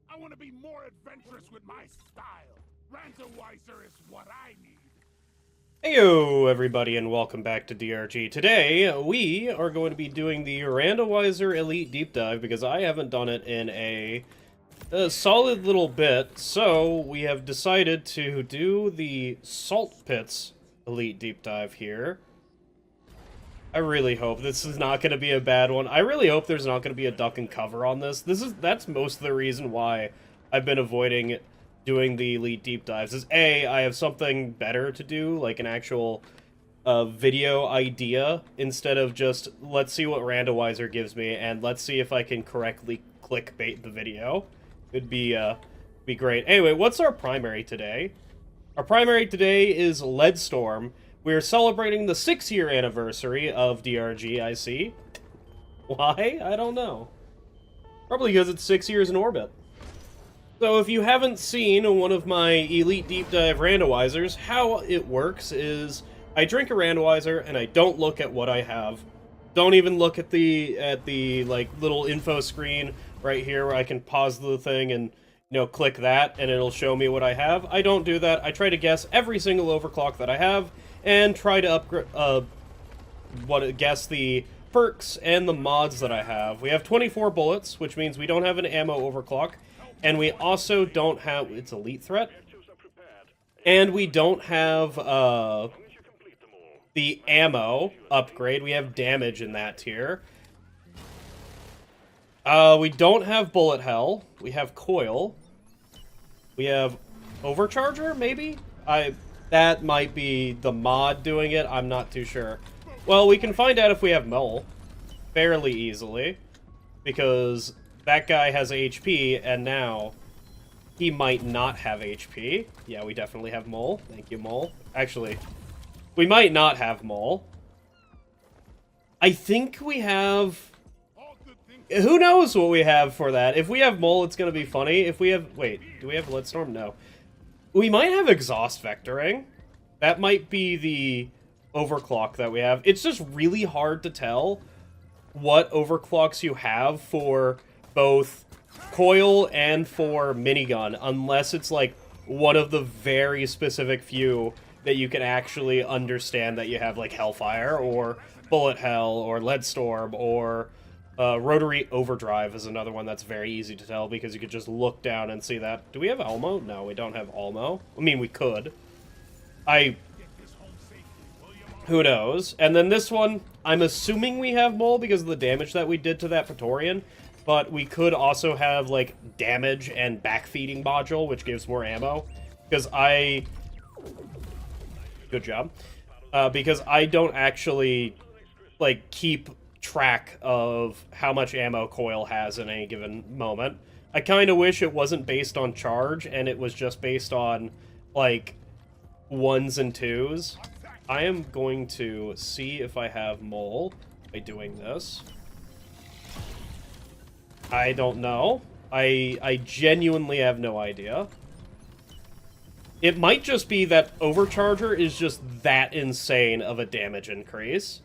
I want to be more adventurous with my style. Randomizer is what I need. Heyo everybody and welcome back to DRG. Today we are going to be doing the Randomizer Elite Deep Dive because I haven't done it in a solid little bit, so we have decided to do the Salt Pits Elite Deep Dive here. I really hope this is not going to be a bad one. I really hope there's not going to be a duck and cover on this. That's most of the reason why I've been avoiding doing the Elite Deep Dives. Is A, I have something better to do, like an actual video idea, instead of just, let's see what Randomizer gives me, and let's see if I can correctly clickbait the video. It'd be great. Anyway, what's our primary today? Our primary today is Leadstorm. We're celebrating the 6-year anniversary of DRG, I see. Why? I don't know. Probably because it's 6 years in orbit. So if you haven't seen one of my Elite Deep Dive randomizers, how it works is I drink a randomizer and I don't look at what I have. Don't even look at the like little info screen right here where I can pause the thing and click that and it'll show me what I have. I don't do that. I try to guess every single overclock that I have and try to upgrade guess the perks and the mods that I have. We have 24 bullets, which means we don't have an ammo overclock. And we also don't have... It's Elite Threat. And we don't have the ammo upgrade. We have damage in that tier. We don't have Bullet Hell. We have Coil. We have Overcharger, maybe? That might be the mod doing it. I'm not too sure. Well, we can find out if we have Mole fairly easily. Because... that guy has HP, and now he might not have HP. Yeah, we definitely have Mole. Thank you, Mole. Actually, we might not have Mole. I think we have... who knows what we have for that? If we have Mole, it's going to be funny. If we have... wait, do we have Leadstorm? No. We might have Exhaust Vectoring. That might be the overclock that we have. It's just really hard to tell what overclocks you have for... both Coil and for Minigun, unless it's like one of the very specific few that you can actually understand that you have, like Hellfire, or Bullet Hell, or Leadstorm, or Rotary Overdrive is another one that's very easy to tell because you could just look down and see that. Do we have Elmo? No, we don't have Elmo. I mean, we could. Who knows? And then this one, I'm assuming we have Mole because of the damage that we did to that Praetorian. But we could also have, like, damage and backfeeding module, which gives more ammo. Because good job. Because I don't actually, like, keep track of how much ammo Coil has in any given moment. I kind of wish it wasn't based on charge, and it was just based on, like, 1s and 2s. I am going to see if I have Mole by doing this. I don't know. I genuinely have no idea. It might just be that Overcharger is just that insane of a damage increase.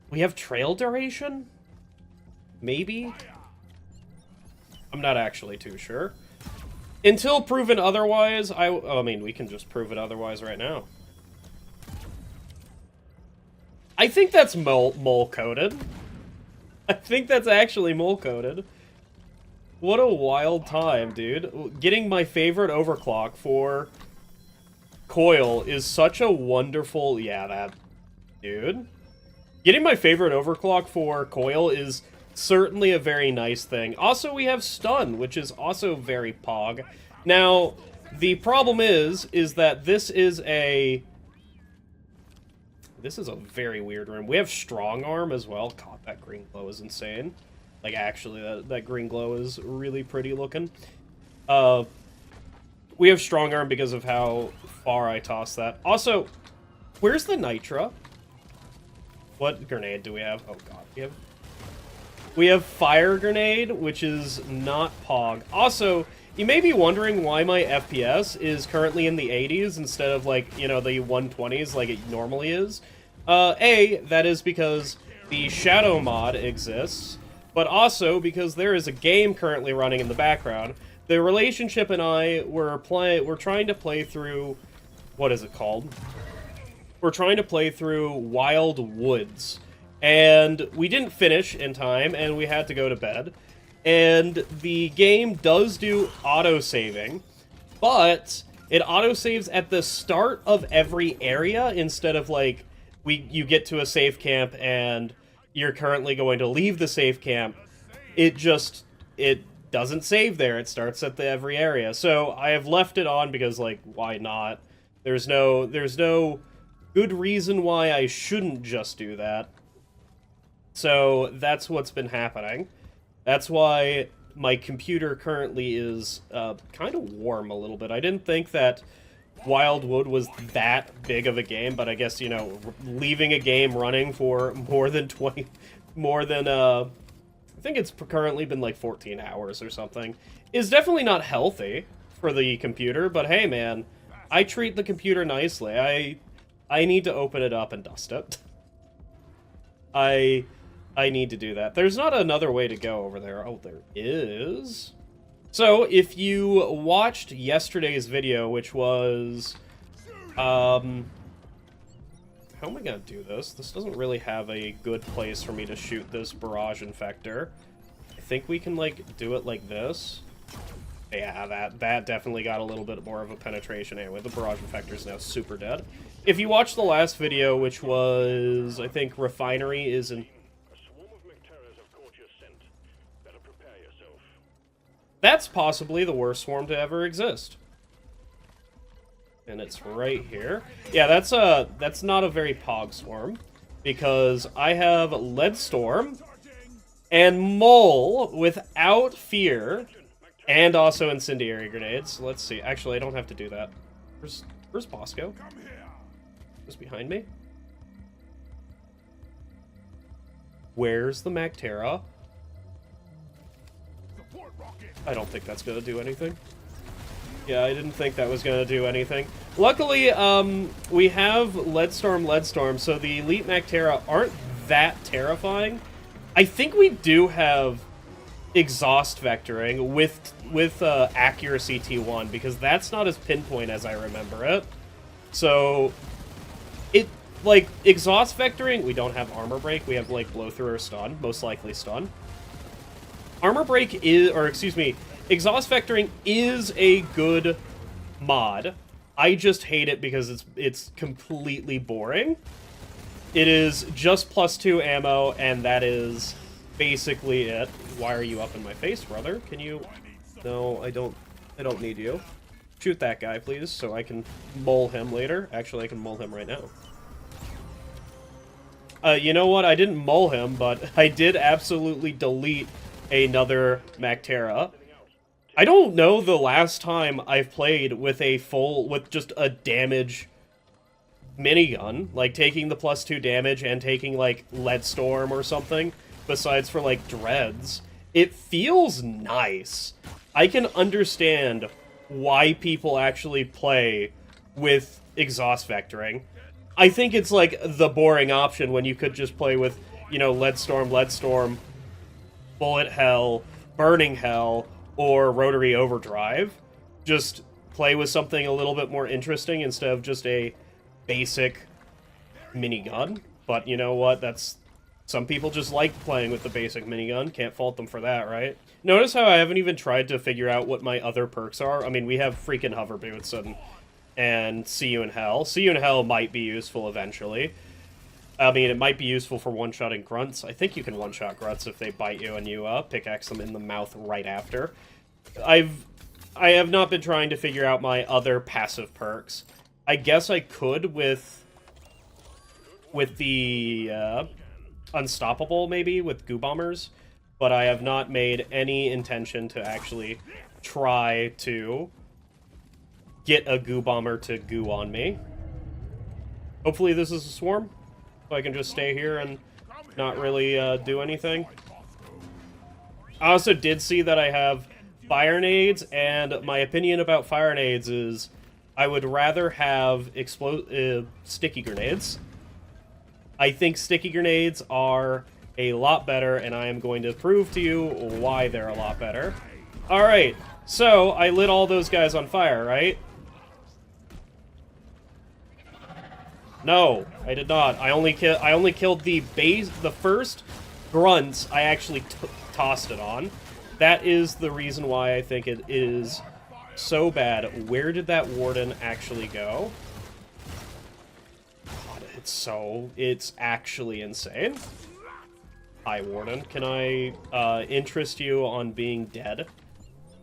We have Trail Duration? Maybe? I'm not actually too sure. Until proven otherwise, I mean, we can just prove it otherwise right now. I think that's mole-coded. I think that's actually mole-coded. What a wild time, dude. Getting my favorite overclock for Coil is such a wonderful... yeah, that... dude. Getting my favorite overclock for Coil is certainly a very nice thing. Also, we have Stun, which is also very pog. Now, the problem is that this is a... this is a very weird room. We have Strong Arm as well. God, that green glow is insane. Like, actually, that green glow is really pretty looking. We have Strong Arm because of how far I toss that. Also, where's the Nitra? What grenade do we have? Oh, God. We have Fire Grenade, which is not pog. Also, you may be wondering why my FPS is currently in the 80s instead of, like, the 120s like it normally is. A, that is because the Shadow mod exists. but also because there is a game currently running in the background. The relationship and I we're trying to play through, what is it called? We're trying to play through Wild Woods, and we didn't finish in time, and we had to go to bed. And the game does do auto-saving, but it auto-saves at the start of every area instead of, like, you get to a safe camp and you're currently going to leave the safe camp. It doesn't save there. It starts at every area. So I have left it on because, like, why not? There's no good reason why I shouldn't just do that. So that's what's been happening. That's why my computer currently is kind of warm a little bit. I didn't think that Wildwood was that big of a game, but I guess, you know, leaving a game running for more than I think it's currently been like 14 hours or something, is definitely not healthy for the computer, but hey man, I treat the computer nicely. I need to open it up and dust it. I need to do that. There's not another way to go over there. Oh, there is. So, if you watched yesterday's video, which was, how am I gonna do this? This doesn't really have a good place for me to shoot this barrage infector. I think we can, like, do it like this. Yeah, that definitely got a little bit more of a penetration. Anyway, the barrage infector is now super dead. If you watched the last video, which was, I think, Refinery is in... That's possibly the worst swarm to ever exist. And it's right here. Yeah, that's not a very pog swarm, because I have Leadstorm and Mole without fear, and also incendiary grenades. Let's see. Actually, I don't have to do that. Where's Bosco? Just behind me. Where's the Mactera? I don't think that's gonna do anything. Yeah, I didn't think that was gonna do anything. Luckily, we have Leadstorm, so the Elite Mactera aren't that terrifying. I think we do have exhaust vectoring with accuracy T1, because that's not as pinpoint as I remember it. So, like, exhaust vectoring, we don't have armor break, we have, like, blow through or stun, most likely stun. Armor break is, or excuse me, exhaust vectoring is a good mod. I just hate it because it's completely boring. It is just +2 ammo, and that is basically it. Why are you up in my face, brother? Can you... No, I don't need you. Shoot that guy, please, so I can mole him later. Actually, I can mole him right now. You know what? I didn't mole him, but I did absolutely delete another Mactera. I don't know the last time I've played with just a damage minigun, like taking the +2 damage and taking, like, Leadstorm or something, besides for, like, Dreads. It feels nice. I can understand why people actually play with exhaust vectoring. I think it's, like, the boring option when you could just play with, you know, Leadstorm, Bullet Hell, Burning Hell, or Rotary Overdrive. Just play with something a little bit more interesting instead of just a basic minigun. But you know what? Some people just like playing with the basic minigun. Can't fault them for that, right? Notice how I haven't even tried to figure out what my other perks are? I mean, we have freaking Hover Boots and See You in Hell. See You in Hell might be useful eventually. I mean, it might be useful for one-shotting grunts. I think you can one-shot grunts if they bite you and you pickaxe them in the mouth right after. I have not been trying to figure out my other passive perks. I guess I could with the Unstoppable, maybe, with Goo Bombers, but I have not made any intention to actually try to get a Goo Bomber to goo on me. Hopefully this is a swarm, so I can just stay here and not really do anything. I also did see that I have fire nades, and my opinion about fire nades is I would rather have sticky grenades. I think sticky grenades are a lot better, and I am going to prove to you why they're a lot better. Alright, so I lit all those guys on fire, right? No, I did not. I only killed the first grunts I actually tossed it on. That is the reason why I think it is so bad. Where did that warden actually go? God, it's actually insane. Hi, warden. Can I interest you on being dead?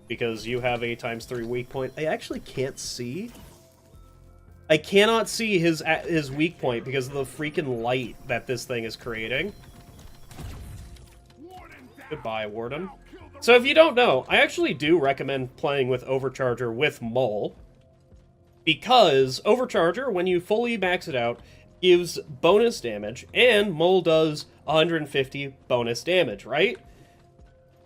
Because you have a ×3 weak point. I actually can't see. I cannot see his weak point because of the freaking light that this thing is creating. Goodbye, warden. So if you don't know, I actually do recommend playing with Overcharger with Mole. Because Overcharger, when you fully max it out, gives bonus damage, and Mole does 150 bonus damage, right?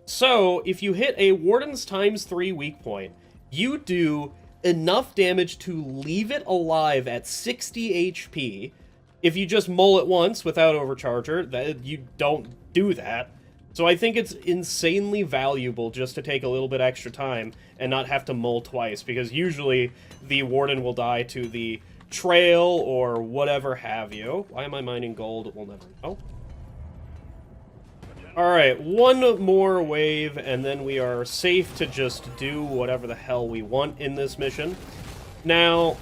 So, if you hit a Warden's ×3 weak point, you do enough damage to leave it alive at 60 HP. If you just Mole it once without Overcharger, you don't do that. So I think it's insanely valuable just to take a little bit extra time and not have to Mole twice, because usually the Warden will die to the trail or whatever have you. Why am I mining gold? We'll never know. Alright, one more wave, and then we are safe to just do whatever the hell we want in this mission. Now,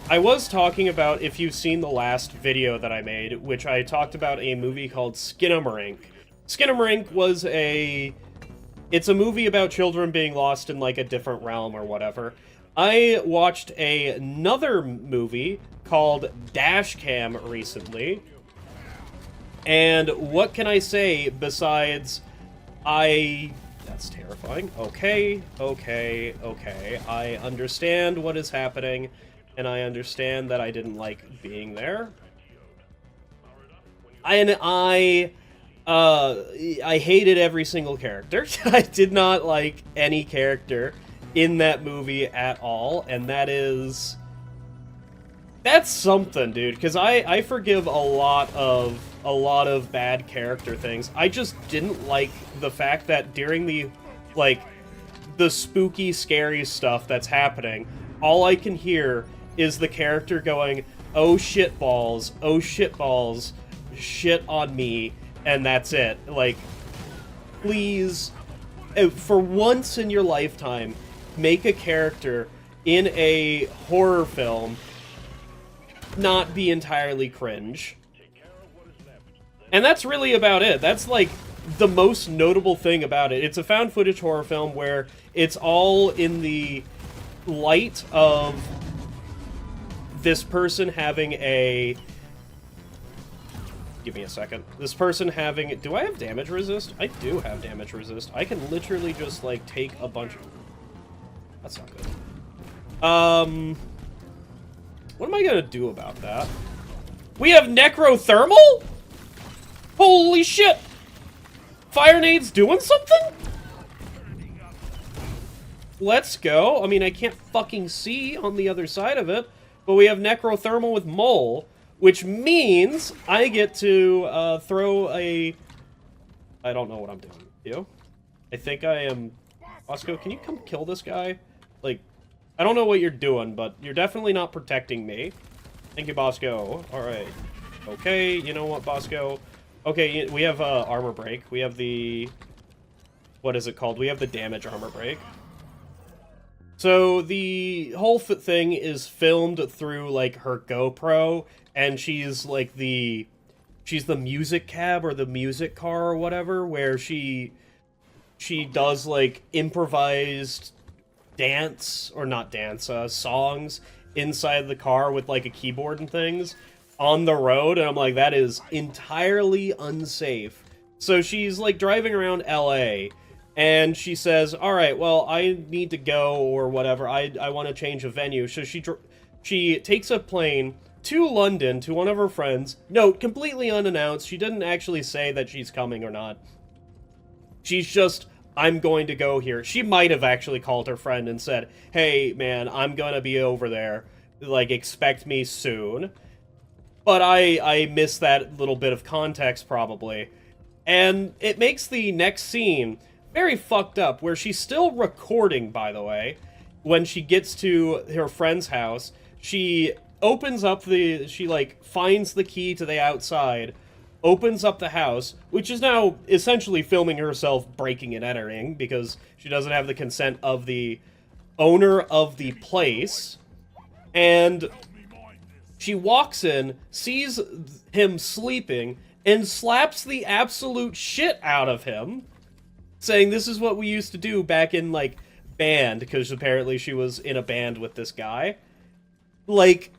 I was talking about, if you've seen the last video that I made, which I talked about a movie called Skinamarink. Skinamarink was it's a movie about children being lost in, like, a different realm or whatever. I watched another movie called Dashcam recently. And what can I say besides that's terrifying. Okay. I understand what is happening, and I understand that I didn't like being there. I hated every single character. I did not like any character in that movie at all, and that's something, dude, because I forgive a lot of bad character things. I just didn't like the fact that during the spooky, scary stuff that's happening, all I can hear is the character going, "Oh shit balls, shit on me," and that's it. Like, please, for once in your lifetime, make a character in a horror film not be entirely cringe. And that's really about it. That's, like, the most notable thing about it. It's a found footage horror film where it's all in the light of this person having a... Give me a second. This person having... Do I have damage resist? I do have damage resist. I can literally just, like, take a bunch of... That's not good. What am I gonna do about that? We have necrothermal? Holy shit! Fire Nade's doing something? Let's go. I mean, I can't fucking see on the other side of it, but we have necrothermal with Mole, which means I get to throw a... I don't know what I'm doing. You? I think I am... Bosco, can you come kill this guy? Like, I don't know what you're doing, but you're definitely not protecting me. Thank you, Bosco. Alright. Okay, you know what, Bosco? Okay, we have armor break. We have the... What is it called? We have the damage armor break. So the whole thing is filmed through, like, her GoPro, and she's, like, she's the music cab or the music car or whatever, where she does, like, improvised dance, or not dance, songs inside the car with, like, a keyboard and things on the road, and I'm like, that is entirely unsafe. So she's, like, driving around LA, and she says, alright, well, I need to go, or whatever, I want to change a venue. So she takes a plane to London to one of her friends. Note, completely unannounced. She didn't actually say that she's coming or not. She's just... I'm going to go here. She might have actually called her friend and said, hey, man, I'm gonna be over there. Like, expect me soon. But I missed that little bit of context, probably. And it makes the next scene very fucked up, where she's still recording, by the way, when she gets to her friend's house. She opens up she, like, finds the key to the outside, opens up the house, which is now essentially filming herself breaking and entering, because she doesn't have the consent of the owner of the place, and she walks in, sees him sleeping, and slaps the absolute shit out of him, saying this is what we used to do back in, like, band, because apparently she was in a band with this guy. Like,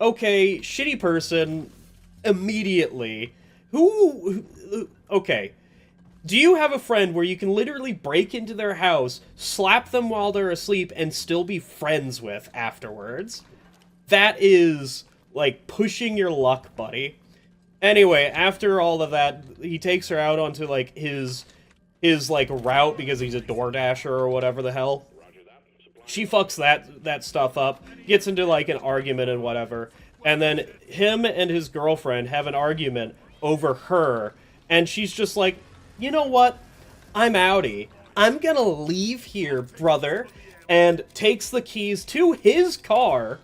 okay, shitty person, immediately. Okay. Do you have a friend where you can literally break into their house, slap them while they're asleep, and still be friends with afterwards? That is, like, pushing your luck, buddy. Anyway, after all of that, he takes her out onto, like, his like, route, because he's a DoorDasher or whatever the hell. She fucks that stuff up, gets into, like, an argument and whatever, and then him and his girlfriend have an argument over her, and she's just like, you know what? I'm outie. I'm gonna leave here, brother, and takes the keys to his car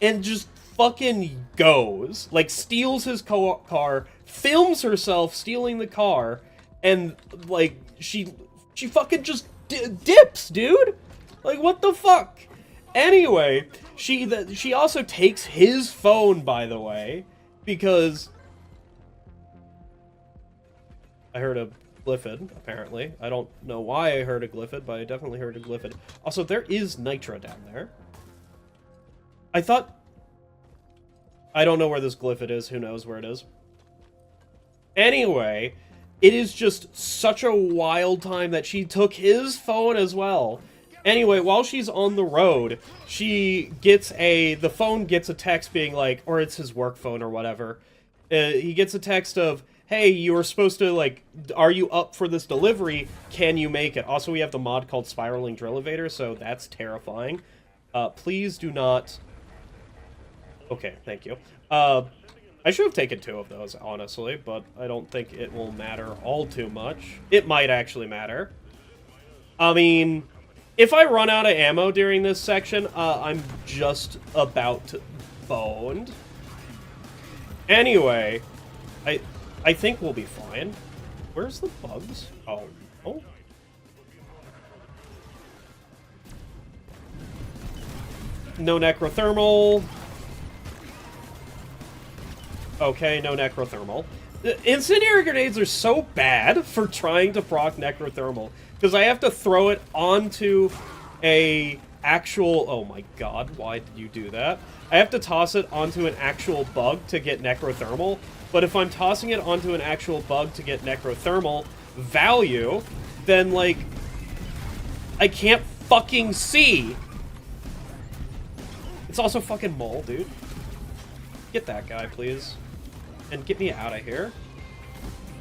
and just fucking goes. Like, steals his car, films herself stealing the car, and, like, she fucking just dips, dude! Like, what the fuck? Anyway, she also takes his phone, by the way, because I heard a glyphid, apparently. I don't know why I heard a glyphid, but I definitely heard a glyphid. Also, there is nitro down there. I thought... I don't know where this glyphid is. Who knows where it is? Anyway, it is just such a wild time that she took his phone as well. Anyway, while she's on the road, the phone gets a text being like, or it's his work phone or whatever. He gets a text of, hey, you were supposed to, like, are you up for this delivery? Can you make it? Also, we have the mod called Spiraling Drill Evader, so that's terrifying. Please do not... Okay, thank you. I should have taken 2 of those, honestly, but I don't think it will matter all too much. It might actually matter. I mean, if I run out of ammo during this section, I'm just about boned. Anyway, I think we'll be fine. Where's the bugs? Oh, no. No necrothermal. Okay, no necrothermal. Incendiary grenades are so bad for trying to proc necrothermal, because I have to throw it onto a actual... Oh my god, why did you do that? I have to toss it onto an actual bug to get necrothermal, but if I'm tossing it onto an actual bug to get necrothermal value, then, like, I can't fucking see! It's also fucking mole, dude. Get that guy, please. And get me out of here.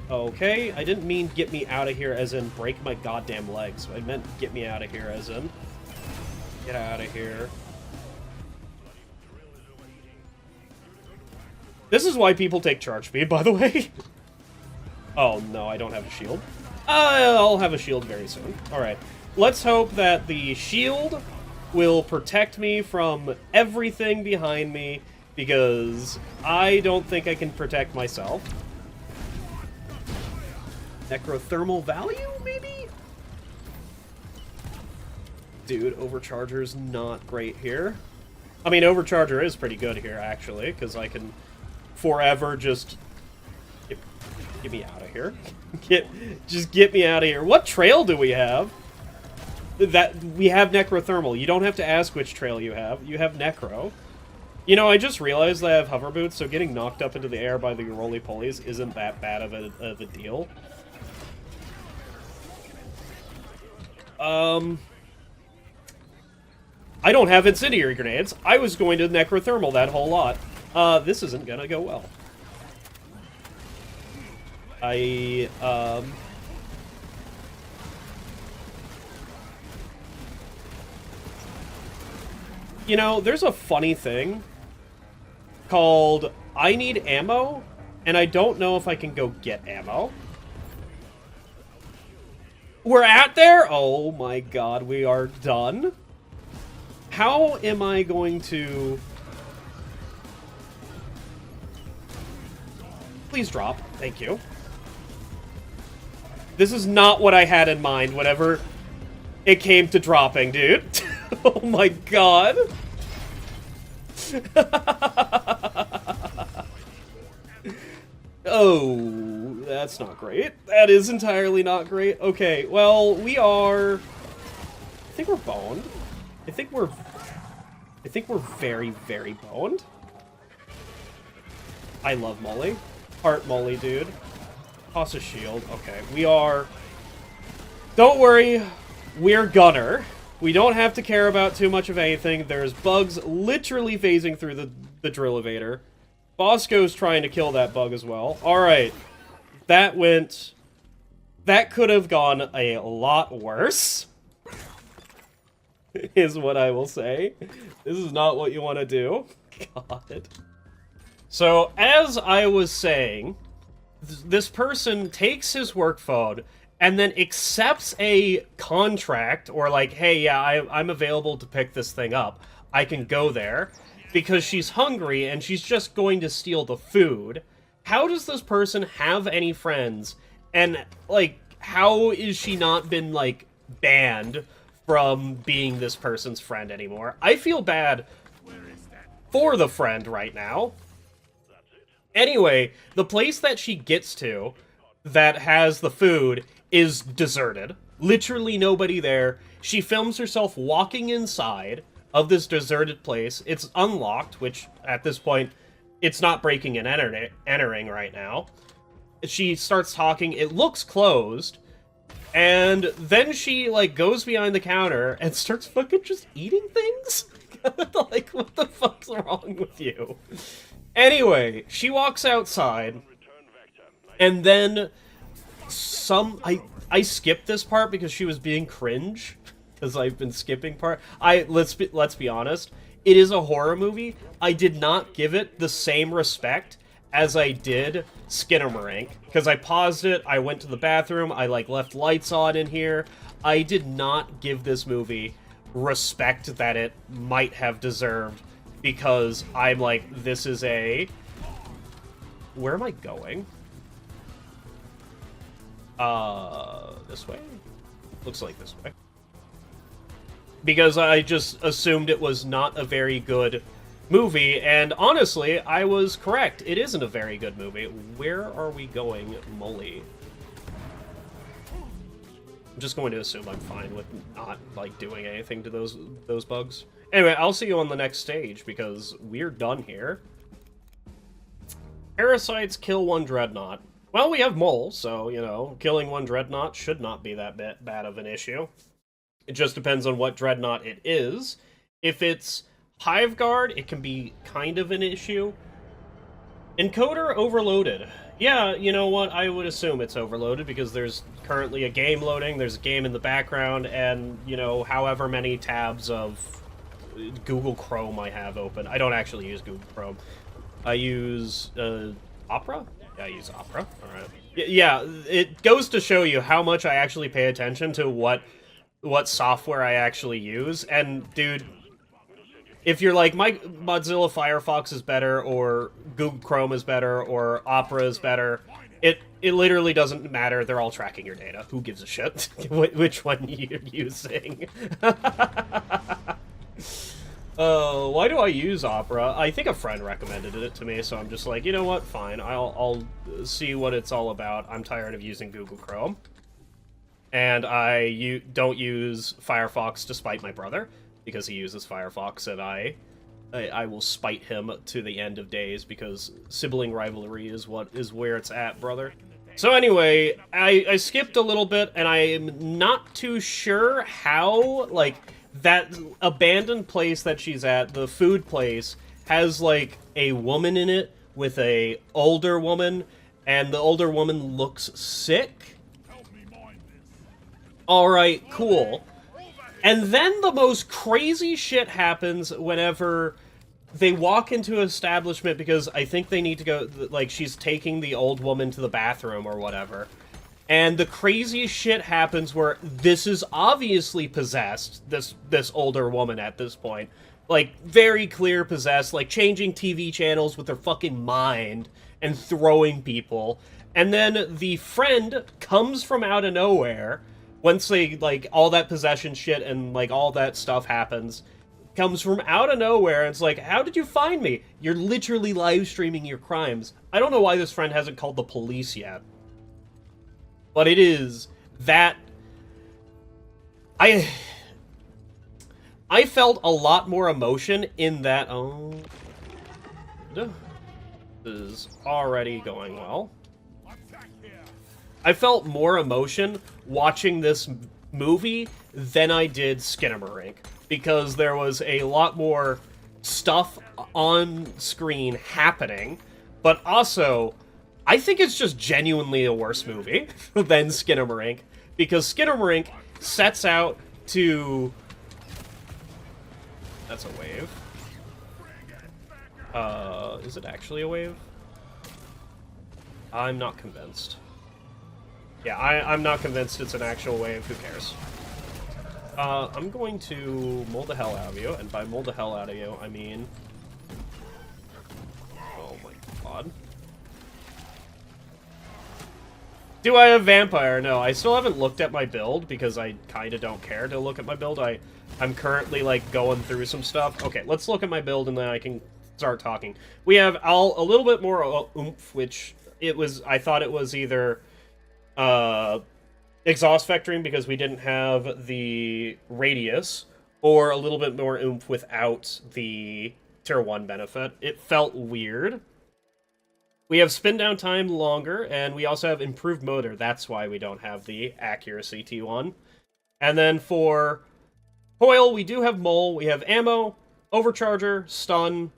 Okay, I didn't mean get me out of here as in break my goddamn legs. I meant get me out of here as in... Get out of here. This is why people take charge speed, by the way. Oh, no, I don't have a shield. I'll have a shield very soon. Alright. Let's hope that the shield will protect me from everything behind me, because I don't think I can protect myself. Necrothermal value, maybe? Dude, Overcharger's not great here. I mean, Overcharger is pretty good here, actually, because I can forever just... Get me out of here. Just get me out of here. What trail do we have? We have Necrothermal. You don't have to ask which trail you have. You have Necro. You know, I just realized that I have hover boots, so getting knocked up into the air by the roly-polies isn't that bad of a deal. I don't have incendiary grenades. I was going to necrothermal that whole lot. This isn't gonna go well. You know, there's a funny thing called I need ammo, and I don't know if I can go get ammo. We're at there? Oh my god, we are done? How am I going to... Please drop. Thank you. This is not what I had in mind whenever it came to dropping, dude. Oh my god. Oh, that's not great. That is entirely not great. Okay, well, we are... I think we're boned. I think we're very, very boned. I love Molly. Heart Molly, dude. Toss a shield. Okay, we are... Don't worry, we're Gunner. We don't have to care about too much of anything. There's bugs literally phasing through the drill elevator. Bosco's trying to kill that bug as well. Alright. That went... That could have gone a lot worse. Is what I will say. This is not what you want to do. God. So, as I was saying, this person takes his work phone and then accepts a contract, or like, hey, yeah, I'm available to pick this thing up. I can go there, because she's hungry and she's just going to steal the food. How does this person have any friends? And, like, how is she not been, like, banned from being this person's friend anymore? I feel bad for the friend right now. Anyway, the place that she gets to that has the food is deserted. Literally nobody there. She films herself walking inside of this deserted place. It's unlocked, which at this point, it's not breaking and entering right now. She starts talking. It looks closed. And then she, like, goes behind the counter and starts fucking just eating things? Like, what the fuck's wrong with you? Anyway, she walks outside, and then I skipped this part because she was being cringe, because I've been skipping part. Let's be honest, it is a horror movie. I did not give it the same respect as I did Skinamarink, because I paused it, I went to the bathroom, I, like, left lights on in here. I did not give this movie respect that it might have deserved, because I'm like, this is a... Where am I going? This way? Looks like this way. Because I just assumed it was not a very good movie, and honestly, I was correct. It isn't a very good movie. Where are we going, Molly? I'm just going to assume I'm fine with not, like, doing anything to those bugs. Anyway, I'll see you on the next stage, because we're done here. Parasites kill one Dreadnought. Well, we have Mole, so, you know, killing one Dreadnought should not be that bad of an issue. It just depends on what Dreadnought it is. If it's Hive Guard, it can be kind of an issue. Encoder overloaded. Yeah, you know what? I would assume it's overloaded because there's currently a game loading, there's a game in the background, and, you know, however many tabs of Google Chrome I have open. I don't actually use Google Chrome. I use Opera? Yeah, I use Opera. Alright. Yeah, it goes to show you how much I actually pay attention to what software I actually use. And, dude, if you're like, my Mozilla Firefox is better, or Google Chrome is better, or Opera is better, it literally doesn't matter. They're all tracking your data. Who gives a shit which one you're using? Why do I use Opera? I think a friend recommended it to me, so I'm just like, you know what, fine, I'll see what it's all about. I'm tired of using Google Chrome. And I don't use Firefox despite my brother, because he uses Firefox, and I will spite him to the end of days, because sibling rivalry is where it's at, brother. So anyway, I skipped a little bit, and I'm not too sure how, like, that abandoned place that she's at, the food place, has, like, a woman in it with a older woman, and the older woman looks sick. Alright, cool. And then the most crazy shit happens whenever they walk into an establishment, because I think they need to go, like, she's taking the old woman to the bathroom or whatever. And the craziest shit happens where this is obviously possessed, this older woman at this point. Like, very clear possessed, like, changing TV channels with her fucking mind and throwing people. And then the friend comes from out of nowhere, once they, like, all that possession shit and, like, all that stuff happens, comes from out of nowhere, and it's like, how did you find me? You're literally live streaming your crimes. I don't know why this friend hasn't called the police yet. But it is that... I felt a lot more emotion in that... Oh... This is already going well. I felt more emotion watching this movie than I did Skinamarink, because there was a lot more stuff on screen happening, but also... I think it's just genuinely a worse movie than Skinamarink, because Skinamarink sets out to... That's a wave. Is it actually a wave? I'm not convinced. Yeah, I'm not convinced it's an actual wave. Who cares? I'm going to mold the hell out of you, and by mold the hell out of you, I mean... Oh my god. Do I have Vampire? No, I still haven't looked at my build, because I kinda don't care to look at my build. I'm currently, like, going through some stuff. Okay, let's look at my build, and then I can start talking. We have a little bit more oomph, which I thought it was either, exhaust vectoring, because we didn't have the radius, or a little bit more oomph without the Tier 1 benefit. It felt weird. We have spin down time longer, and we also have improved motor. That's why we don't have the accuracy T1. And then for coil, we do have mole. We have ammo, overcharger, stun,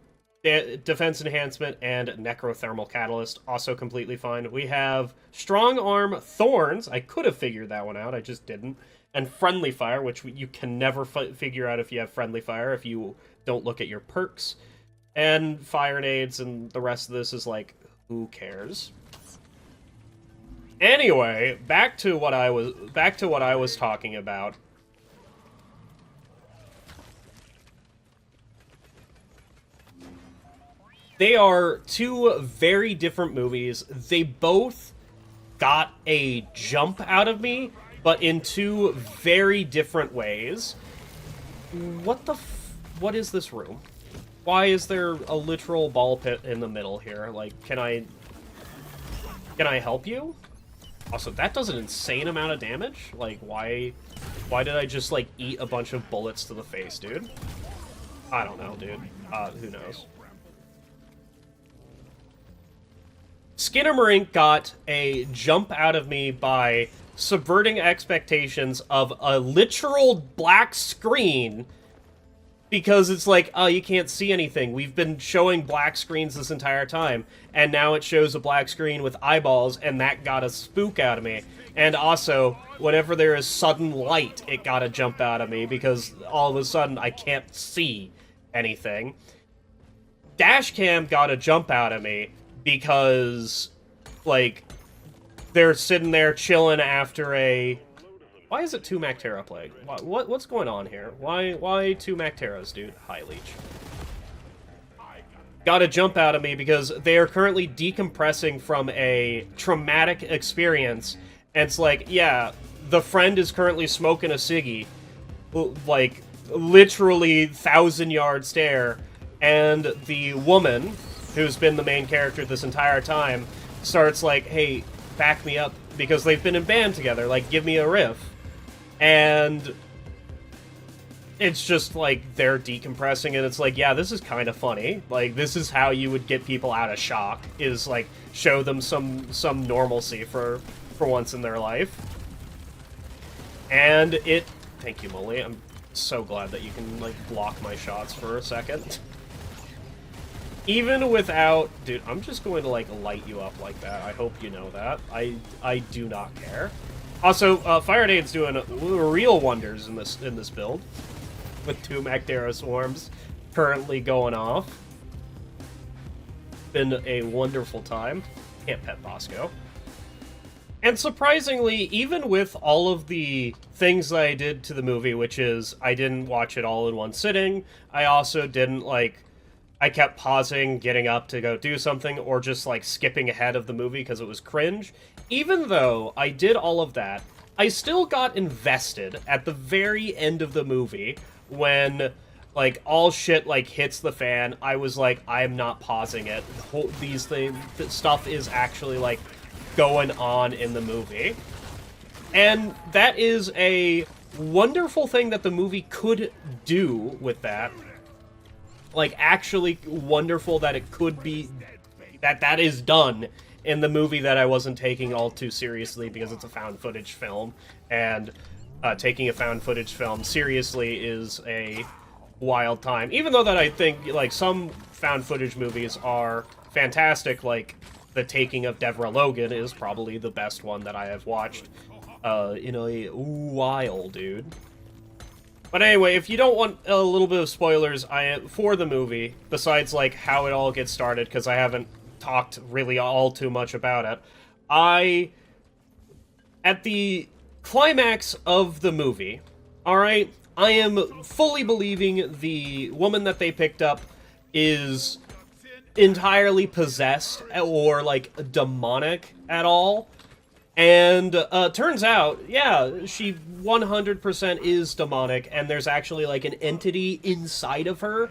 defense enhancement, and necrothermal catalyst. Also completely fine. We have strong arm, thorns. I could have figured that one out. I just didn't. And friendly fire, which you can never figure out if you have friendly fire if you don't look at your perks. And fire nades, and the rest of this is like... Who cares? Anyway, back to what I was talking about. They are two very different movies. They both got a jump out of me, but in two very different ways. What is this room? Why is there a literal ball pit in the middle here? Like, can I help you? Also, that does an insane amount of damage. Like, why did I just, like, eat a bunch of bullets to the face, dude? I don't know, dude. Who knows? Skinamarink got a jump out of me by subverting expectations of a literal black screen, because it's like, oh, you can't see anything. We've been showing black screens this entire time, and now it shows a black screen with eyeballs, and that got a spook out of me. And also, whenever there is sudden light, it got a jump out of me, because all of a sudden I can't see anything. Dashcam got a jump out of me, because, like, they're sitting there chilling after a... Why is it 2 Mactera Plague? What's going on here? Why 2 Macteras, dude? Hi, Leech. Got a jump out of me because they are currently decompressing from a traumatic experience. And it's like, yeah, the friend is currently smoking a ciggy. Like, literally 1,000-yard stare. And the woman, who's been the main character this entire time, starts like, hey, back me up. Because they've been in band together. Like, give me a riff. And it's just, like, they're decompressing, and it's like, yeah, this is kind of funny. Like, this is how you would get people out of shock, is, like, show them some normalcy for once in their life. And it... Thank you, Molly. I'm so glad that you can, like, block my shots for a second. Even without... Dude, I'm just going to, like, light you up like that. I hope you know that. I do not care. Also, Fire Nade's doing real wonders in this build, with 2 Mactera Swarms currently going off. Been a wonderful time. Can't pet Bosco. And surprisingly, even with all of the things that I did to the movie, which is I didn't watch it all in one sitting, I also didn't, like, I kept pausing, getting up to go do something, or just, like, skipping ahead of the movie because it was cringe. Even though I did all of that, I still got invested at the very end of the movie when, like, all shit, like, hits the fan. I was like, I'm not pausing it. These things, stuff is actually, like, going on in the movie. And that is a wonderful thing that the movie could do with that. Like, actually wonderful that it could be, that is done in the movie that I wasn't taking all too seriously because it's a found footage film, and taking a found footage film seriously is a wild time. Even though that I think, like, some found footage movies are fantastic, like The Taking of Deborah Logan is probably the best one that I have watched in a while, dude. But anyway, if you don't want a little bit of spoilers for the movie, besides, like, how it all gets started, because I haven't talked really all too much about it, at the climax of the movie, alright, I am fully believing the woman that they picked up is entirely possessed or, like, demonic at all. And turns out, yeah, she 100% is demonic, and there's actually, like, an entity inside of her,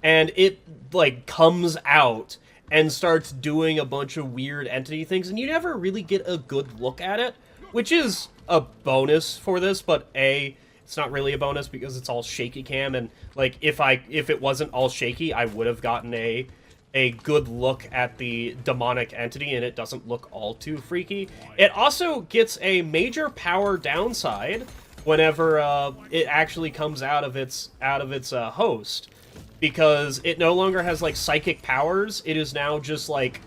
and it, like, comes out and starts doing a bunch of weird entity things, and you never really get a good look at it, which is a bonus for this, but it's not really a bonus because it's all shaky cam, and, like, if it wasn't all shaky, I would have gotten a good look at the demonic entity, and it doesn't look all too freaky. It also gets a major power downside whenever it actually comes out of its host, because it no longer has, like, psychic powers. It is now just like,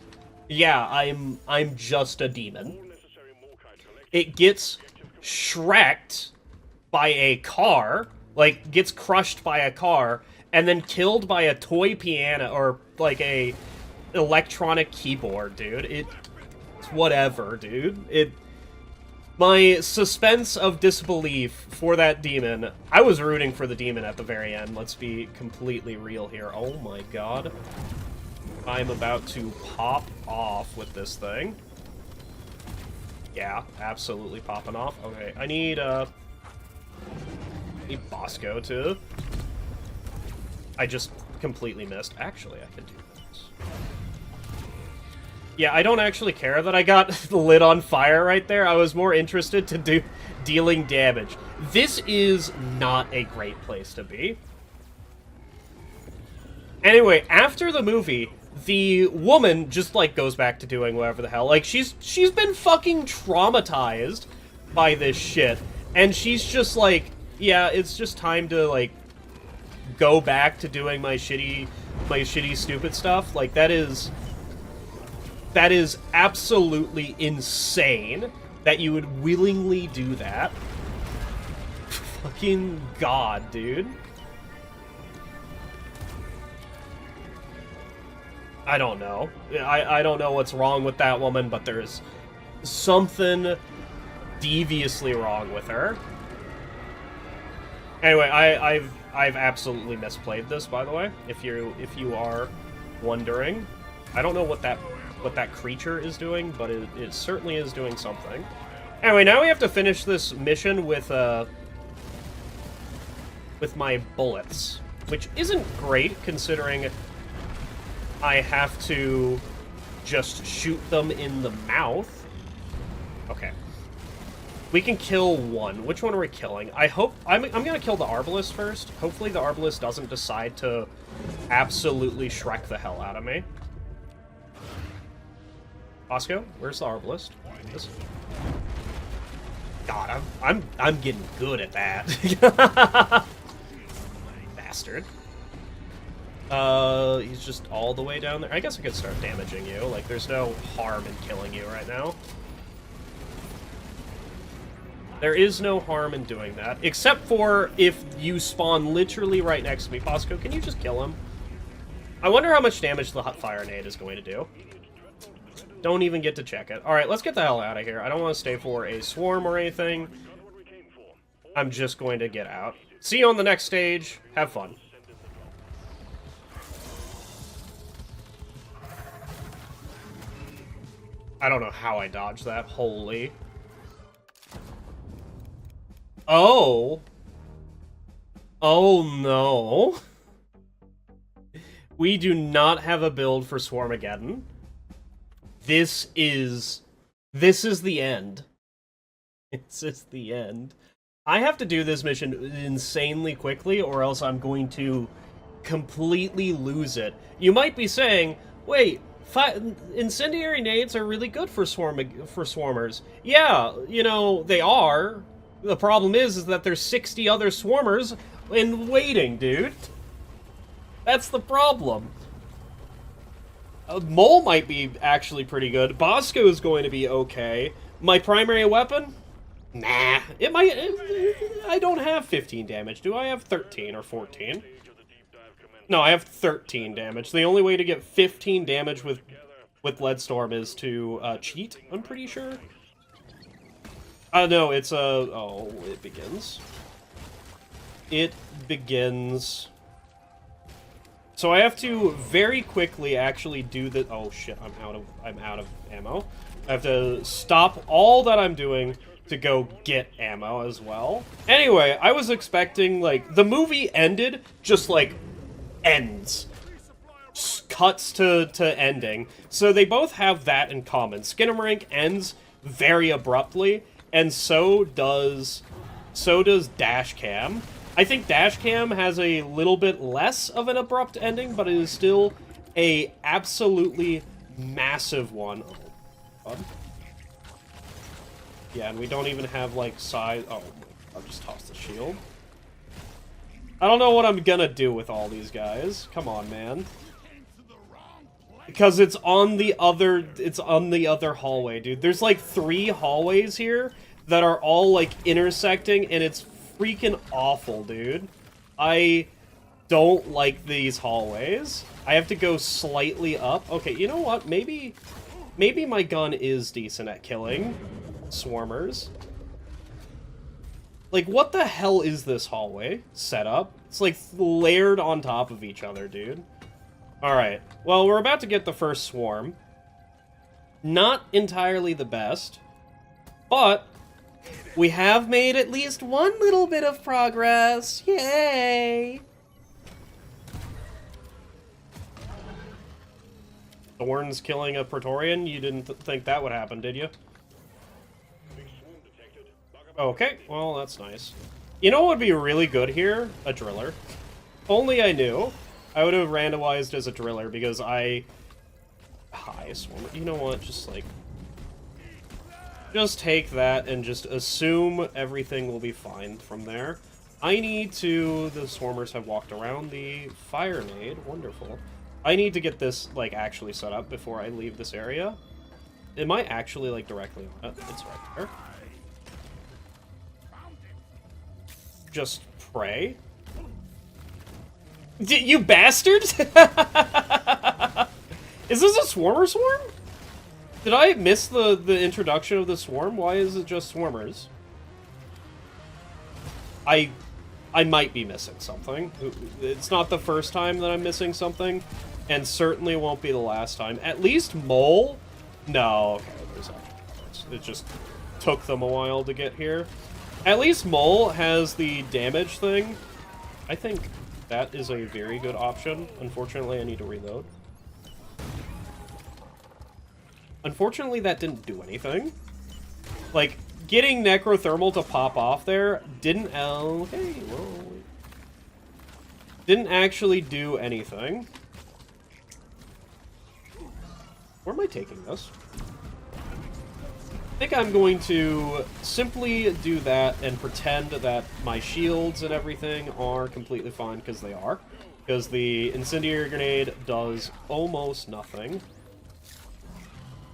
yeah, I'm just a demon. It gets shreked by a car, like, gets crushed by a car, and then killed by a toy piano, or, like, a electronic keyboard, dude. It's whatever, dude. My suspense of disbelief for that demon, I was rooting for the demon at the very end, let's be completely real here. Oh my god. I'm about to pop off with this thing. Yeah, absolutely popping off. Okay, I need Bosco to... I just completely missed. Actually, I can do this. Yeah, I don't actually care that I got lit on fire right there. I was more interested to dealing damage. This is not a great place to be. Anyway, after the movie, the woman just, like, goes back to doing whatever the hell. Like, she's been fucking traumatized by this shit. And she's just like, yeah, it's just time to, like, go back to doing my shitty stupid stuff. Like, that is absolutely insane that you would willingly do that. Fucking god, dude. I don't know. I don't know what's wrong with that woman, but there's something deviously wrong with her. Anyway, I've absolutely misplayed this, by the way. If you are wondering, I don't know what that creature is doing, but it certainly is doing something. Anyway, now we have to finish this mission with my bullets, which isn't great considering I have to just shoot them in the mouth. Okay. We can kill one. Which one are we killing? I hope... I'm gonna kill the Arbalest first. Hopefully the Arbalest doesn't decide to absolutely Shrek the hell out of me. Bosco, where's the Arbalest? God, I'm getting good at that. Bastard. He's just all the way down there. I guess I could start damaging you. Like, there's no harm in killing you right now. There is no harm in doing that, except for if you spawn literally right next to me. Bosco, can you just kill him? I wonder how much damage the hot fire nade is going to do. Don't even get to check it. Alright, let's get the hell out of here. I don't want to stay for a swarm or anything. I'm just going to get out. See you on the next stage. Have fun. I don't know how I dodged that. Holy. Oh. Oh no. We do not have a build for Swarmageddon. This is the end. This is the end. I have to do this mission insanely quickly, or else I'm going to completely lose it. You might be saying, wait, incendiary nades are really good for swarmers. Yeah, you know, they are. The problem is that there's 60 other swarmers in waiting, dude. That's the problem. Mole might be actually pretty good. Bosco is going to be okay. My primary weapon? Nah. It might... I don't have 15 damage. Do I have 13 or 14? No, I have 13 damage. The only way to get 15 damage with Leadstorm is to cheat, I'm pretty sure. No, it's oh, it begins. It begins... So I have to very quickly actually do the... Oh shit, I'm out of ammo. I have to stop all that I'm doing to go get ammo as well. Anyway, I was expecting, like, the movie ended, just, like, ends. Cuts to ending. So they both have that in common. Skinamarink ends very abruptly, and so does Dashcam. I think Dashcam has a little bit less of an abrupt ending, but it is still a absolutely massive one. Oh, yeah, and we don't even have, like, size... Oh, I'll just toss the shield. I don't know what I'm gonna do with all these guys. Come on, man. Because it's on the other hallway, dude. There's, like, 3 hallways here that are all, like, intersecting, and it's freaking awful, dude. I don't like these hallways. I have to go slightly up. Okay, you know what? Maybe my gun is decent at killing swarmers. Like, what the hell is this hallway setup? It's, like, layered on top of each other, dude. Alright. Well, we're about to get the first swarm. Not entirely the best, but we have made at least one little bit of progress. Yay! Thorns killing a Praetorian? You didn't think that would happen, did you? Okay, well, that's nice. You know what would be really good here? A driller. Only I knew. I would have randomized as a driller, because I... Hi, swarm. You know what? Just, like... Just take that and just assume everything will be fine from there. I need to... The swarmers have walked around the fire nade. Wonderful. I need to get this, like, actually set up before I leave this area. Am I actually, like, directly on it? It's right there. Just pray. You bastard! Is this a swarmer swarm? Did I miss the introduction of the swarm? Why is it just swarmers? I might be missing something. It's not the first time that I'm missing something, and certainly won't be the last time. At least Mole? No, okay, there's actually... It just took them a while to get here. At least Mole has the damage thing. I think that is a very good option. Unfortunately, I need to reload. Unfortunately, that didn't do anything. Like, getting Necrothermal to pop off there didn't... Okay, well... Didn't actually do anything. Where am I taking this? I think I'm going to simply do that and pretend that my shields and everything are completely fine, because they are. Because the Incendiary Grenade does almost nothing.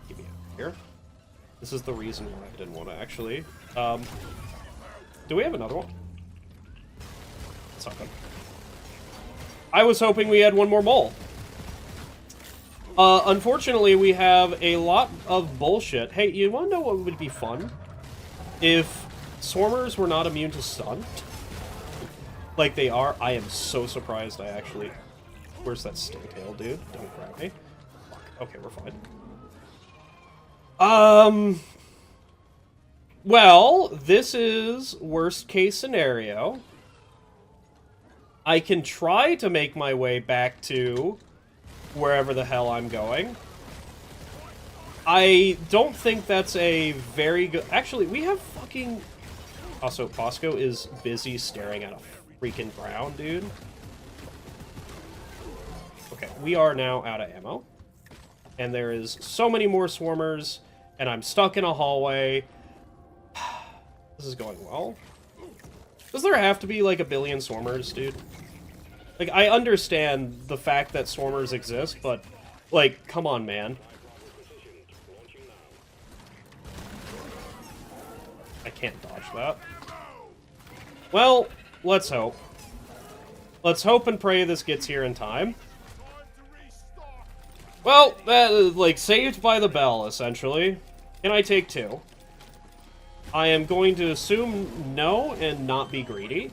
Get me out of here. This is the reason why I didn't want to actually... do we have another one? It's not good. I was hoping we had one more mole. Unfortunately, we have a lot of bullshit. Hey, you want to know what would be fun? If Swarmers were not immune to stun. Like they are. I am so surprised I actually... Where's that Stingtail, dude? Don't grab me. Fuck. Okay, we're fine. Well, this is worst case scenario. I can try to make my way back to wherever the hell I'm going. I don't think that's a very good... Actually, we have fucking... Also, Posco is busy staring at a freaking ground, dude. Okay, we are now out of ammo. And there is so many more swarmers, and I'm stuck in a hallway. This is going well. Does there have to be, like, a billion swarmers, dude? Like, I understand the fact that swarmers exist, but, like, come on, man. I can't dodge that. Well, let's hope. Let's hope and pray this gets here in time. Well, that is, like, saved by the bell, essentially. Can I take 2? I am going to assume no and not be greedy.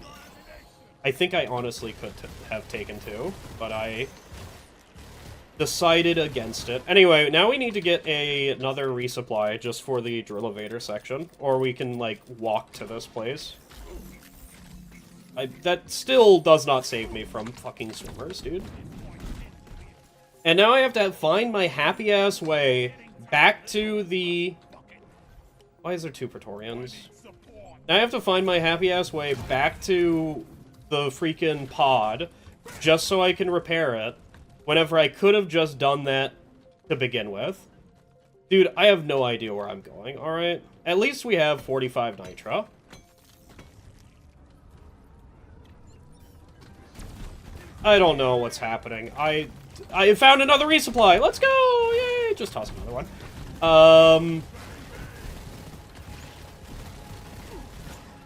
I think I honestly could have taken 2, but I decided against it. Anyway, now we need to get another resupply just for the drill elevator section, or we can, like, walk to this place. That still does not save me from fucking swimmers, dude. And now I have to find my happy-ass way back to the... Why is there 2 Praetorians? Now I have to find my happy-ass way back to the freaking pod, just so I can repair it, whenever I could have just done that to begin with. Dude, I have no idea where I'm going, alright? At least we have 45 nitro. I don't know what's happening. I found another resupply! Let's go! Yay! Just toss another one.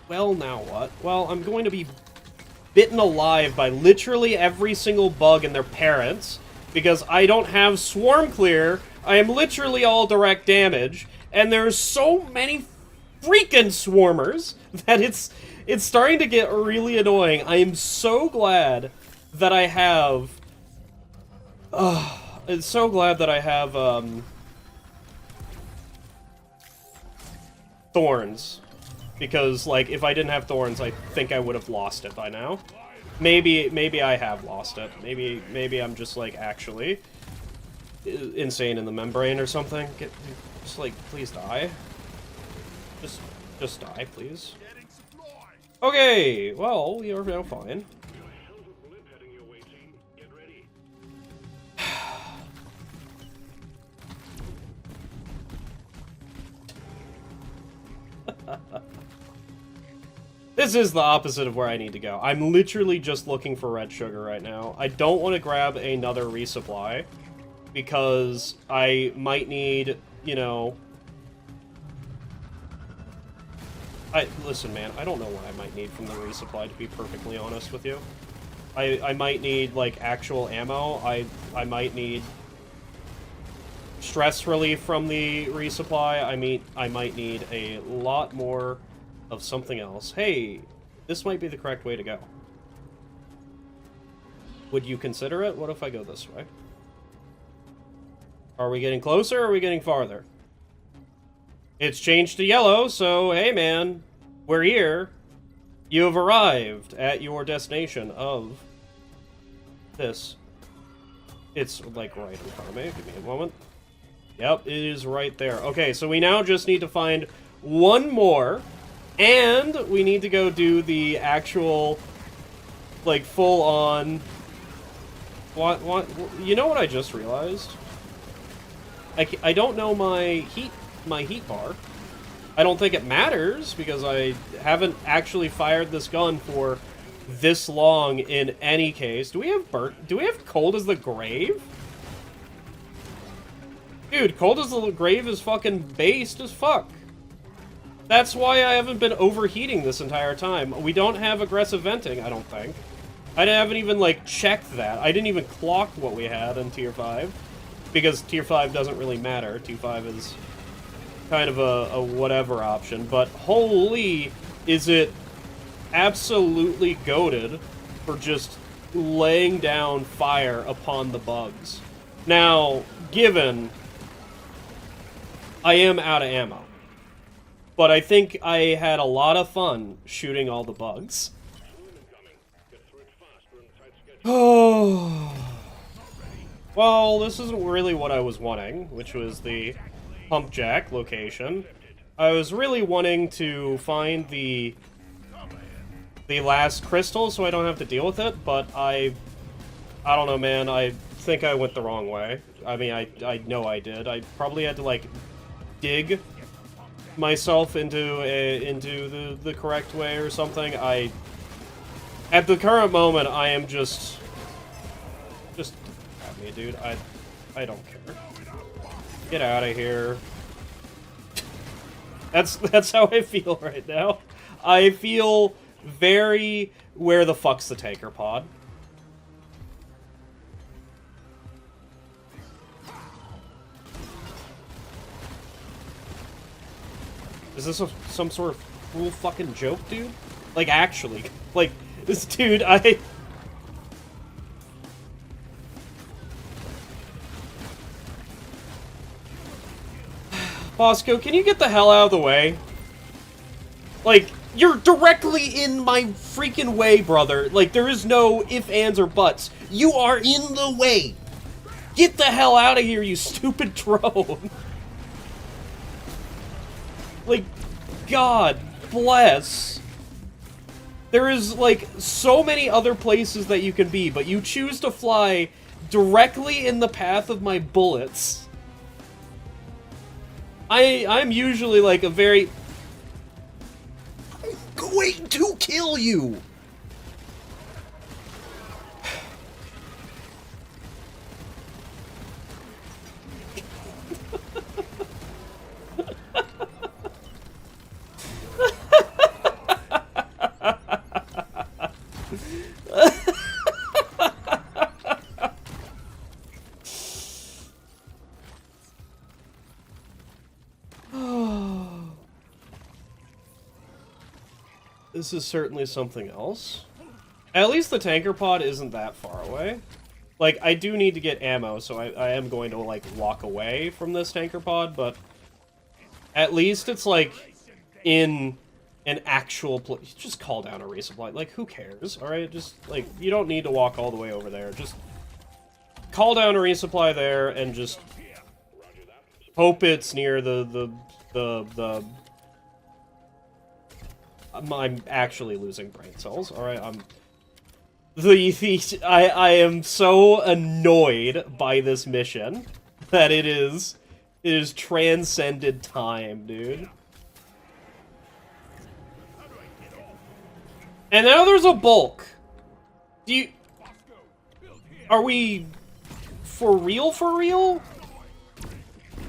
Well, now what? Well, I'm going to be bitten alive by literally every single bug and their parents, because I don't have swarm clear. I am literally all direct damage, and there's so many freaking swarmers that it's starting to get really annoying. I am so glad that I have... I'm so glad that I have, thorns. Because, like, if I didn't have thorns, I think I would have lost it by now. Maybe I have lost it. Maybe I'm just, like, actually insane in the membrane or something. Just, like, please die. Just die, please. Okay, well, we are now fine. This is the opposite of where I need to go. I'm literally just looking for red sugar right now. I don't want to grab another resupply, because I might need, you know... Listen, man, I don't know what I might need from the resupply, to be perfectly honest with you. I might need, like, actual ammo. I might need stress relief from the resupply. I might need a lot more of something else. Hey, this might be the correct way to go. Would you consider it? What if I go this way? Are we getting closer or are we getting farther? It's changed to yellow, so hey man, we're here. You have arrived at your destination of this. It's like right in front of me. Give me a moment. Yep, it is right there. Okay, so we now just need to find one more. And we need to go do the actual, like, full-on... What? You know what I just realized? I don't know my heat bar. I don't think it matters, because I haven't actually fired this gun for this long in any case. Do we have Cold as the Grave? Dude, Cold as the Grave is fucking based as fuck. That's why I haven't been overheating this entire time. We don't have aggressive venting, I don't think. I haven't even, like, checked that. I didn't even clock what we had in Tier 5. because tier 5 doesn't really matter. Tier 5 is kind of a whatever option, but holy, is it absolutely goated for just laying down fire upon the bugs. Now, given I am out of ammo, but I think I had a lot of fun shooting all the bugs. Oh, well, this isn't really what I was wanting, which was the pump jack location. I was really wanting to find the last crystal so I don't have to deal with it, but I don't know, man. I think I went the wrong way. I mean, I know I did. I probably had to, like, dig myself into the correct way or something. At the current moment, I am just at me, dude. I don't care. Get out of here. That's how I feel right now. I feel very where the fuck's the tanker pod. Is this some sort of cruel fucking joke, dude? Like, actually. Like, this dude, Bosco, can you get the hell out of the way? Like, you're directly in my freaking way, brother. Like, there is no ifs, ands, or buts. You are in the way. Get the hell out of here, you stupid drone. Like, God bless. There is, like, so many other places that you can be, but you choose to fly directly in the path of my bullets. I'm usually, like, a very... I'm going to kill you! This is certainly something else. At least the tanker pod isn't that far away. Like, I do need to get ammo, so I am going to, like, walk away from this tanker pod, but at least it's, like, in an actual place. Just call down a resupply. Like, who cares, alright? Just, like, you don't need to walk all the way over there. Just call down a resupply there and just hope it's near the I'm actually losing brain cells. All right, I am so annoyed by this mission that it is transcended time, dude. And now there's a bulk. Are we for real? For real?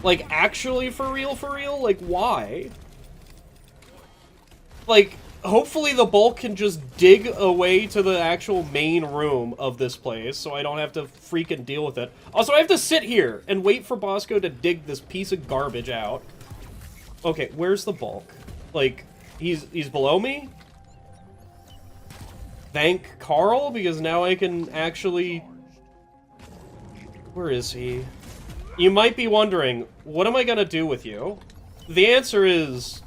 Like, actually for real? For real? Like, why? Like, hopefully the bulk can just dig away to the actual main room of this place, so I don't have to freaking deal with it. Also, I have to sit here and wait for Bosco to dig this piece of garbage out. Okay, where's the bulk? Like, he's below me? Thank Carl, because now I can actually... Where is he? You might be wondering, what am I gonna do with you? The answer is...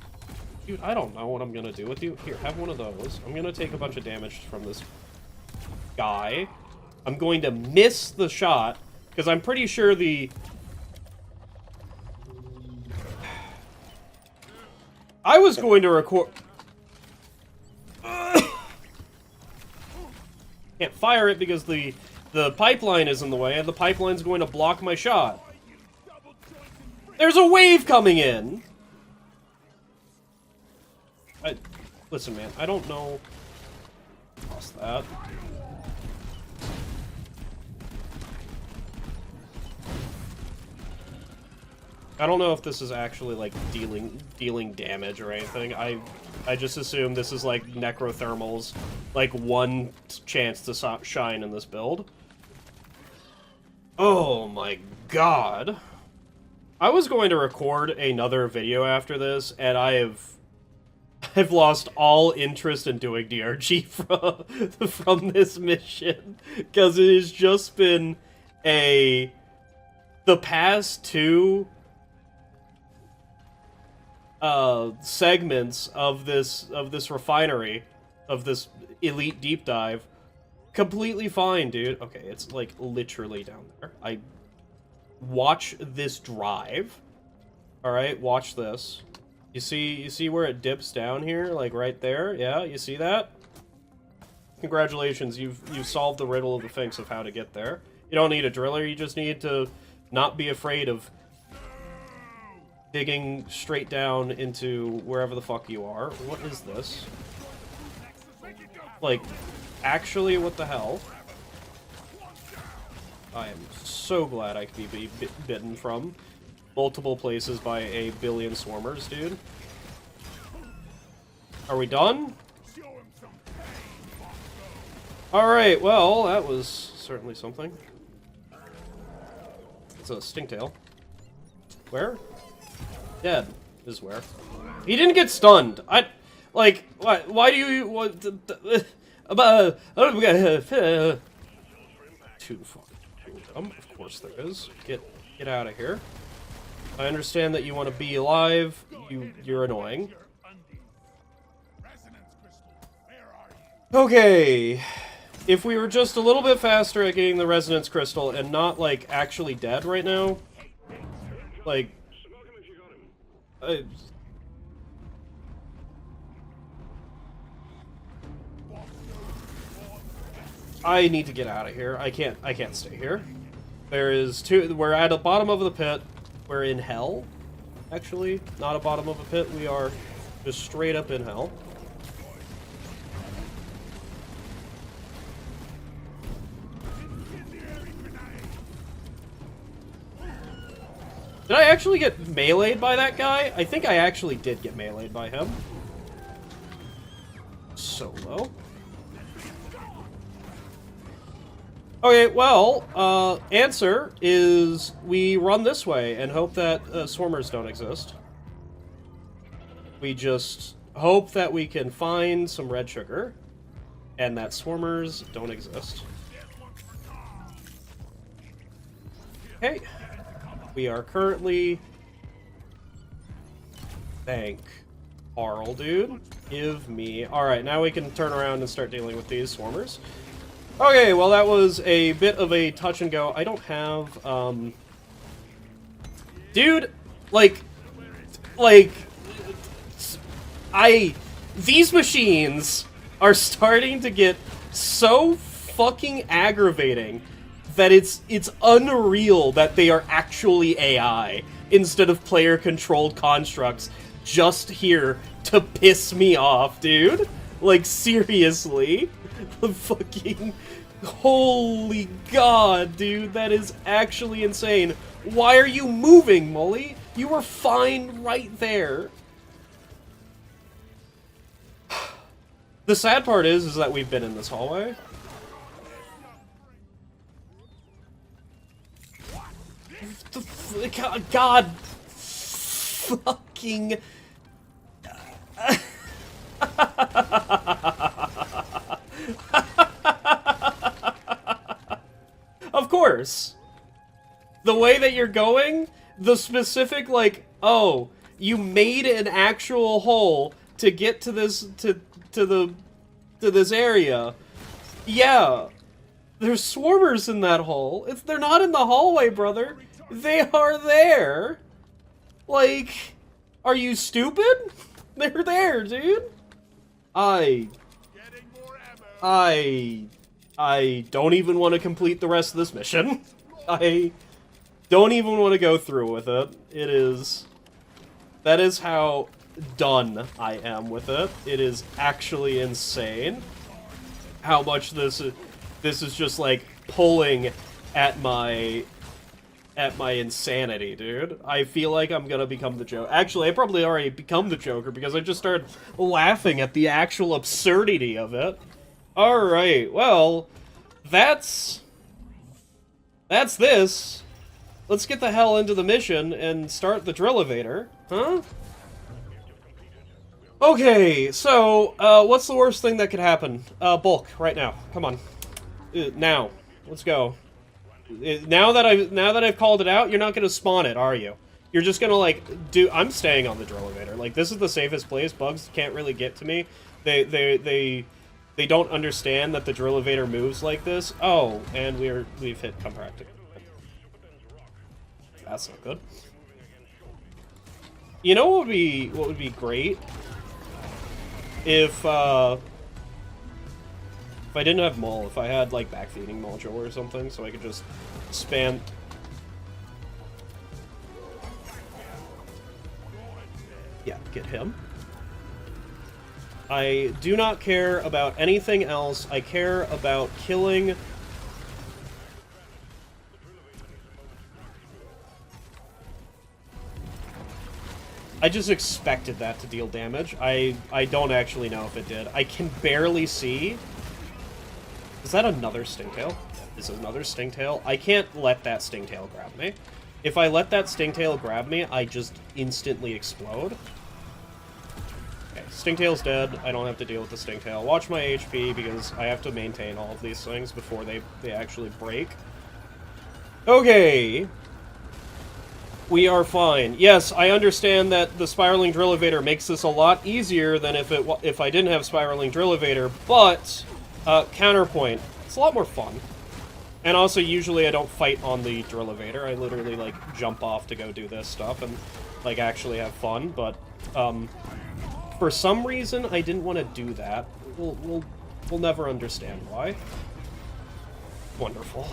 Dude, I don't know what I'm gonna do with you. Here, have one of those. I'm gonna take a bunch of damage from this guy. I'm going to miss the shot, because I'm pretty sure the... I was going to record... Can't fire it because the pipeline is in the way, and the pipeline's going to block my shot. There's a wave coming in! Listen, man, I don't know... Lost that. I don't know if this is actually, like, dealing damage or anything. I just assume this is, like, Necrothermal's, like, one chance to shine in this build. Oh my god. I was going to record another video after this, and I've lost all interest in doing DRG from this mission, because it has just been the past two segments of this refinery, of this elite deep dive, completely fine, dude. Okay, it's like literally down there. Watch this drive. All right, watch this. You see where it dips down here, like right there? Yeah, you see that? Congratulations, you've solved the riddle of the Sphinx of how to get there. You don't need a driller, you just need to not be afraid of digging straight down into wherever the fuck you are. What is this? Like, actually, what the hell? I am so glad I could be bitten from multiple places by a billion swarmers, dude. Are we done? Alright, well, that was certainly something. It's a stinktail. Where? Dead is where. He didn't get stunned. Like, why do you... What, too fucking dumb. Of course there is. Get out of here. I understand that you want to be alive. You're annoying. Okay. If we were just a little bit faster at getting the resonance crystal and not, like, actually dead right now, like, I need to get out of here. I can't stay here. There is we're at the bottom of the pit. We're in hell. Actually, not a bottom of a pit. We are just straight up in hell. Did I actually get meleeed by that guy? I think I actually did get meleeed by him. Solo. Okay, well, answer is we run this way and hope that swarmers don't exist. We just hope that we can find some red sugar and that swarmers don't exist. Okay. We are currently... Thank Arl, dude. Give me... Alright, now we can turn around and start dealing with these swarmers. Okay, well that was a bit of a touch and go. I don't have, Dude, these machines are starting to get so fucking aggravating that it's unreal that they are actually AI instead of player-controlled constructs just here to piss me off, dude. Like, seriously? The fucking... Holy god, dude, that is actually insane. Why are you moving, Molly? You were fine right there. The sad part is that we've been in this hallway. God fucking... Of course. The way that you're going, the specific, like, oh, you made an actual hole to get to this, to this area. Yeah. There's swarmers in that hole. They're not in the hallway, brother. They are there. Like, are you stupid? They're there, dude. I don't even want to complete the rest of this mission. I don't even want to go through with it. That is how done I am with it. It is actually insane how much this is just like pulling at my insanity, dude. I feel like I'm gonna become the Joker. Actually, I probably already become the Joker because I just started laughing at the actual absurdity of it. Alright, well, that's That's this. Let's get the hell into the mission and start the drill-evator. Huh? Okay, so, what's the worst thing that could happen? Bulk, right now. Come on. Now. Let's go. Now that I've called it out, you're not gonna spawn it, are you? You're just gonna, like, I'm staying on the drill-evator. Like, this is the safest place. Bugs can't really get to me. They don't understand that the drill-evator moves like this. Oh, and we've hit chiropractic. That's not good. You know what would be great? If I didn't have Mull, if I had, like, backfeeding module or something, so I could just spam... Yeah, get him. I do not care about anything else. I care about killing... I just expected that to deal damage. I don't actually know if it did. I can barely see. Is that another Stingtail? Is it another Stingtail? I can't let that Stingtail grab me. If I let that Stingtail grab me, I just instantly explode. Okay, Stingtail's dead. I don't have to deal with the Stingtail. Watch my HP, because I have to maintain all of these things before they actually break. Okay. We are fine. Yes, I understand that the Spiraling Drill-evator makes this a lot easier than if I didn't have Spiraling Drill-evator, but, counterpoint, it's a lot more fun. And also, usually I don't fight on the Drill-evator. I literally, like, jump off to go do this stuff and, like, actually have fun, but, for some reason, I didn't want to do that. We'll never understand why. Wonderful.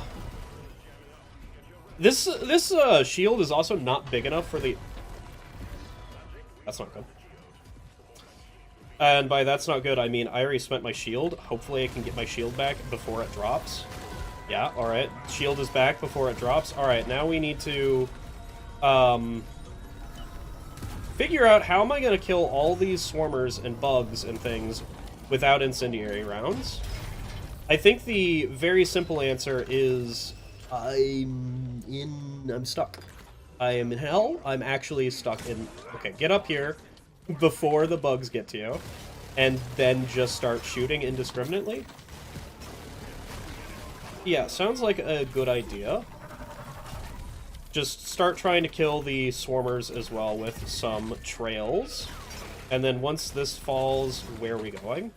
This shield is also not big enough for the... That's not good. And by that's not good, I mean I already spent my shield. Hopefully I can get my shield back before it drops. Yeah, alright. Shield is back before it drops. Alright, now we need to... figure out how am I going to kill all these swarmers and bugs and things without incendiary rounds. I think the very simple answer is... I'm stuck. I am in hell. I'm actually stuck in... Okay, get up here before the bugs get to you, and then just start shooting indiscriminately. Yeah, sounds like a good idea. Just start trying to kill the swarmers as well with some trails. And then once this falls, where are we going?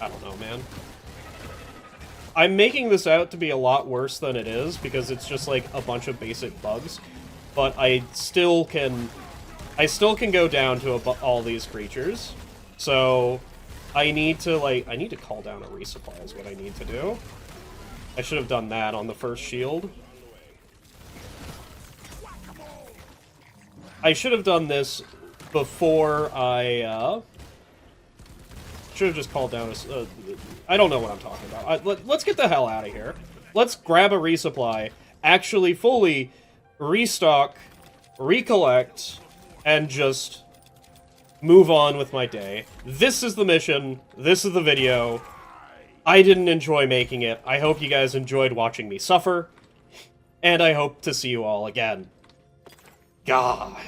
I don't know, man. I'm making this out to be a lot worse than it is, because it's just, like, a bunch of basic bugs. But I still can go down to all these creatures. So, I need to call down a resupply is what I need to do. I should have done that on the first shield. I should have done this before I, should have just called down a... I don't know what I'm talking about. Let's get the hell out of here. Let's grab a resupply, actually fully restock, recollect, and just move on with my day. This is the mission. This is the video. I didn't enjoy making it. I hope you guys enjoyed watching me suffer. And I hope to see you all again. God.